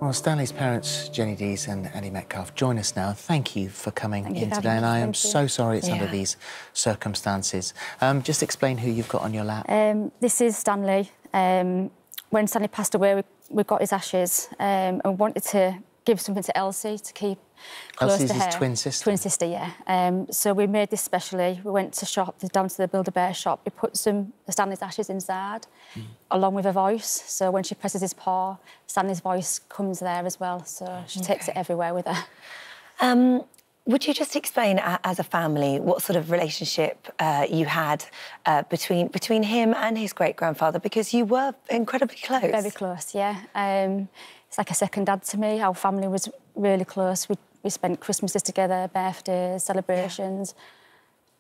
Well, Stanley's parents, Jenny Dees and Stanley Metcalf, join us now. Thank you for coming in today, and I am so sorry it's under these circumstances. Just explain who you've got on your lap. This is Stanley. When Stanley passed away, we got his ashes and wanted to give something to Elsie to keep close to her. Elsie's his twin sister? Twin sister, yeah. So we made this specially. We went to shop, down to the Build-A-Bear shop. We put some of Stanley's ashes inside, along with her voice. So when she presses his paw, Stanley's voice comes there as well. So she takes it everywhere with her. Would you just explain, as a family, what sort of relationship you had between him and his great-grandfather? Because you were incredibly close. Very close, yeah. It's like a second dad to me. Our family was really close. We spent Christmases together, birthdays, celebrations.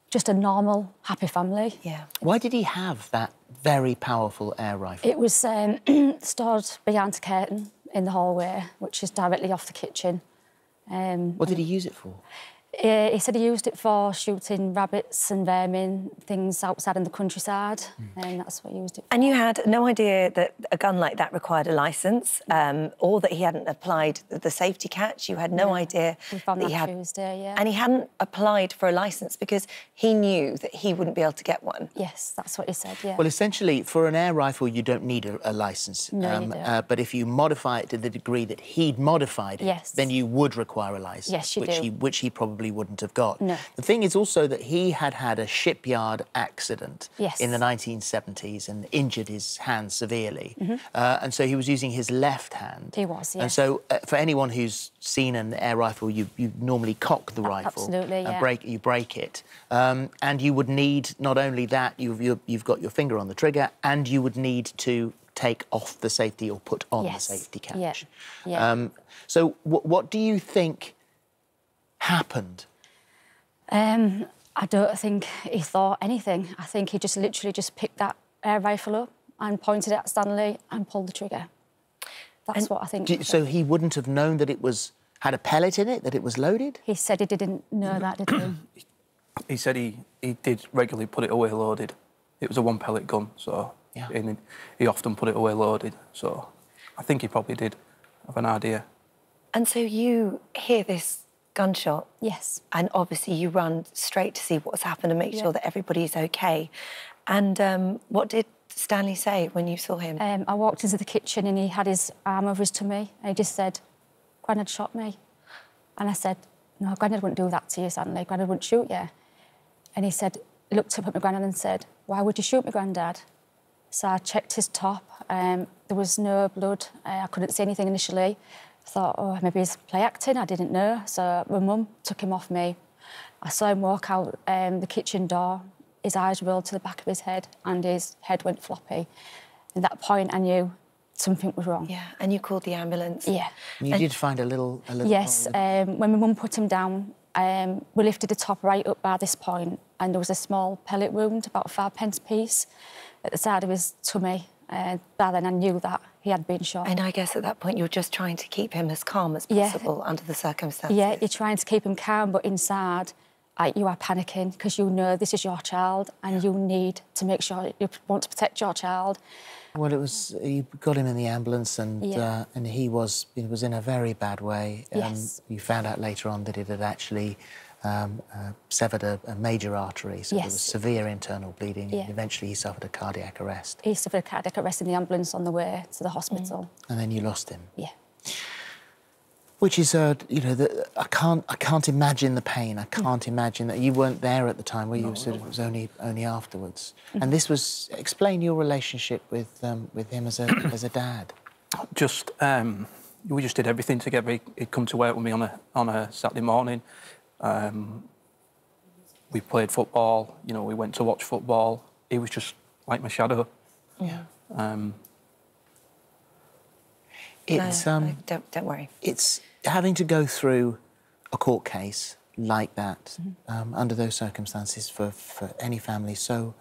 Just a normal, happy family. Yeah. Why did he have that very powerful air rifle? It was stored behind the curtain in the hallway, which is directly off the kitchen. What did he use it for? He said he used it for shooting rabbits and vermin, things outside in the countryside, and that's what he used it for. And you had no idea that a gun like that required a licence, or that he hadn't applied the safety catch. You had no idea we found that he had... Tuesday, yeah. And he hadn't applied for a licence because he knew that he wouldn't be able to get one. Yes, that's what he said, yeah. Well, essentially, for an air rifle, you don't need a licence. No, you don't. But if you modify it to the degree that he'd modified it, then you would require a licence. Yes, you do. Which he probably wouldn't have got. No. The thing is also that he had a shipyard accident in the 1970s and injured his hand severely. And so he was using his left hand. He was, yes. And so for anyone who's seen an air rifle, you normally cock the rifle. Absolutely, yeah. You break it. And you would need, not only that, you've got your finger on the trigger, and you would need to take off the safety or put on the safety catch. Yeah. So what do you think happened? I don't think he thought anything. I think he just literally just picked that air rifle up and pointed it at Stanley and pulled the trigger. That's what I think. So he wouldn't have known that it had a pellet in it, that it was loaded? He said he didn't know that, did he? He said he did regularly put it away loaded. It was a one-pellet gun, so and he often put it away loaded. So I think he probably did have an idea. And so you hear this gunshot? Yes. And obviously you run straight to see what's happened and make sure that everybody's OK. And what did Stanley say when you saw him? I walked into the kitchen and he had his arm over his tummy and he just said, "Grandad shot me." And I said, "No, Grandad wouldn't do that to you, Stanley. Grandad wouldn't shoot you." And he said, looked up at my Grannon and said, "Why would you shoot me, Grandad?" So I checked his top. There was no blood. I couldn't see anything initially. I thought, oh, maybe he's play acting. I didn't know. So my mum took him off me. I saw him walk out the kitchen door. His eyes rolled to the back of his head and his head went floppy. At that point, I knew something was wrong. Yeah, and you called the ambulance. Yeah. And you did find a little... Yes, when my mum put him down, we lifted the top right up by this point and there was a small pellet wound, about 5p piece, at the side of his tummy. By then I knew that he had been shot. And I guess at that point you're just trying to keep him as calm as possible under the circumstances. Yeah, you're trying to keep him calm, but inside you are panicking because you know this is your child and you need to make sure you want to protect your child. Well, you got him in the ambulance and he was in a very bad way. Yes. You found out later on that it had actually severed a major artery, so there was severe internal bleeding. And eventually he suffered a cardiac arrest. He suffered a cardiac arrest in the ambulance on the way to the hospital. And then you lost him. Yeah. Which is, you know, I can't imagine the pain. I can't imagine that you weren't there at the time, where you said it was only afterwards. And this was, explain your relationship with him as a dad. Just we just did everything together. He'd come to work with me on a Saturday morning. We played football. You know, we went to watch football. He was just like my shadow. Yeah. Don't worry. It's having to go through a court case like that under those circumstances for any family so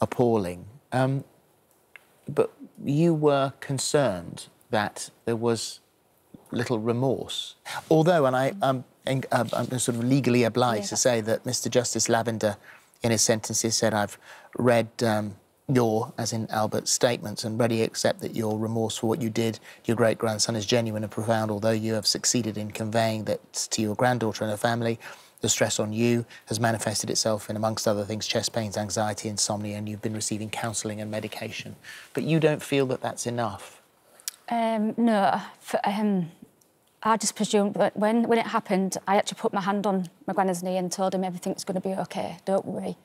appalling. But you were concerned that there was little remorse, although, and I'm sort of legally obliged to say that Mr. Justice Lavender, in his sentences, said, "I've read your, as in Albert's, statements and ready accept that your remorse for what you did to your great-grandson is genuine and profound, although you have succeeded in conveying that to your granddaughter and her family. The stress on you has manifested itself in, amongst other things, chest pains, anxiety, insomnia, and you've been receiving counselling and medication. But you don't feel that that's enough? No. I just presumed that when it happened, I actually put my hand on my granny's knee and told him everything's going to be OK, don't worry.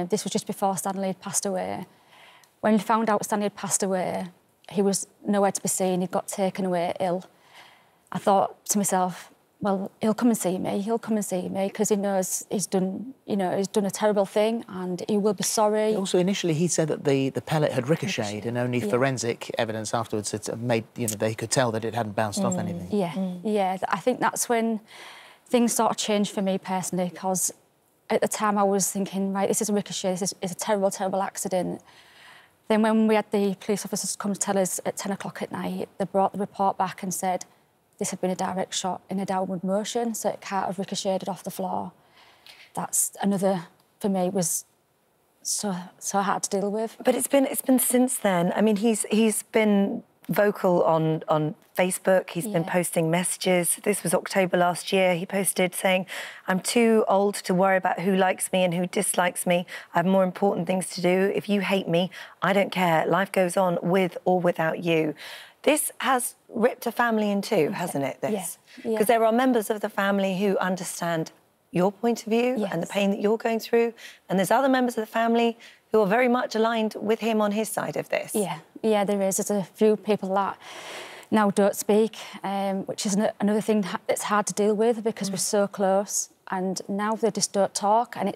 This was just before Stanley had passed away. When he found out Stanley had passed away, he was nowhere to be seen. He'd got taken away ill. I thought to myself, well, he'll come and see me. He'll come and see me because he knows he's done, he's done a terrible thing and he will be sorry. Also, initially, he said that the pellet had ricocheted and only forensic evidence afterwards had made, they could tell that it hadn't bounced off anything. Yeah. I think that's when things sort of changed for me personally, because at the time I was thinking, right, this is a ricochet, this is a terrible, terrible accident. Then when we had the police officers come to tell us at 10 o'clock at night, they brought the report back and said this had been a direct shot in a downward motion, so it can't have ricocheted off the floor. That's another, for me, was so hard to deal with. But it's been since then. I mean, he's been vocal on Facebook. He's been posting messages. This was October last year. He posted saying, "I'm too old to worry about who likes me and who dislikes me. I have more important things to do. If you hate me, I don't care. Life goes on with or without you." This has ripped a family in two, hasn't it, this? Because there are members of the family who understand your point of view and the pain that you're going through, and there's other members of the family who are very much aligned with him on his side of this. Yeah, there is. There's a few people that now don't speak, which is another thing that's hard to deal with because we're so close, and now they just don't talk, and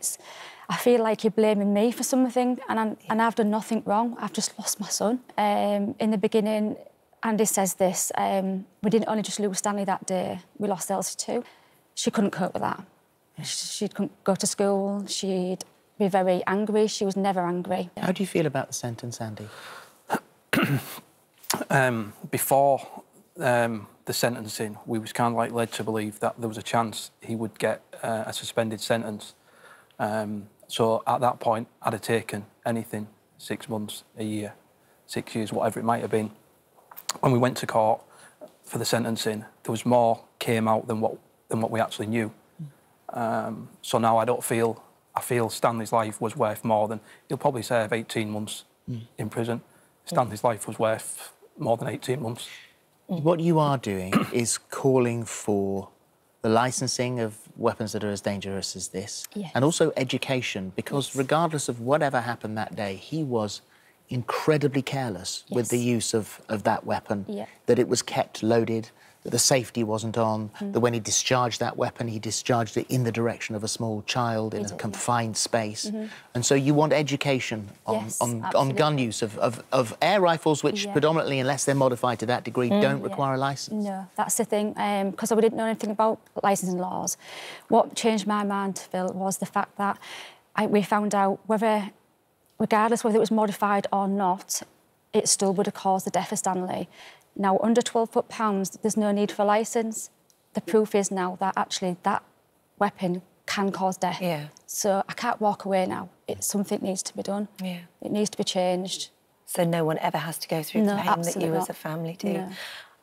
I feel like you're blaming me for something, and I've done nothing wrong. I've just lost my son. In the beginning, Andy says this, we didn't only just lose Stanley that day, we lost Elsie too. She couldn't cope with that. She couldn't go to school, she'd be very angry, she was never angry. How do you feel about the sentence, Andy? Before the sentencing, we was kind of like led to believe that there was a chance he would get a suspended sentence. So at that point, I'd have taken anything, 6 months, a year, 6 years, whatever it might have been. When we went to court for the sentencing, there was more came out than what we actually knew. So now I feel Stanley's life was worth more than, he'll probably serve 18 months in prison. Stanley's life was worth more than 18 months. What you are doing is calling for the licensing of weapons that are as dangerous as this, and also education, because regardless of whatever happened that day, he was incredibly careless with the use of that weapon, that it was kept loaded, that the safety wasn't on, that when he discharged that weapon, he discharged it in the direction of a small child in a confined space. And so you want education on gun use of air rifles, which predominantly, unless they're modified to that degree, don't require a licence. No, that's the thing, because we didn't know anything about licensing laws. What changed my mind, Phil, was the fact that we found out regardless whether it was modified or not, it still would have caused the death of Stanley. Now, under 12 foot-pounds, there's no need for a licence. The proof is now that actually that weapon can cause death. So I can't walk away now. Something needs to be done. It needs to be changed. So no one ever has to go through the pain that you as a family do. No.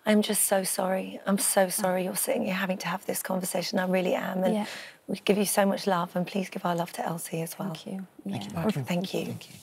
I'm just so sorry. I'm so sorry you're sitting here having to have this conversation. I really am. And we give you so much love, and please give our love to Elsie as well. Thank you. Thank you, Marjorie. Thank you. Thank you.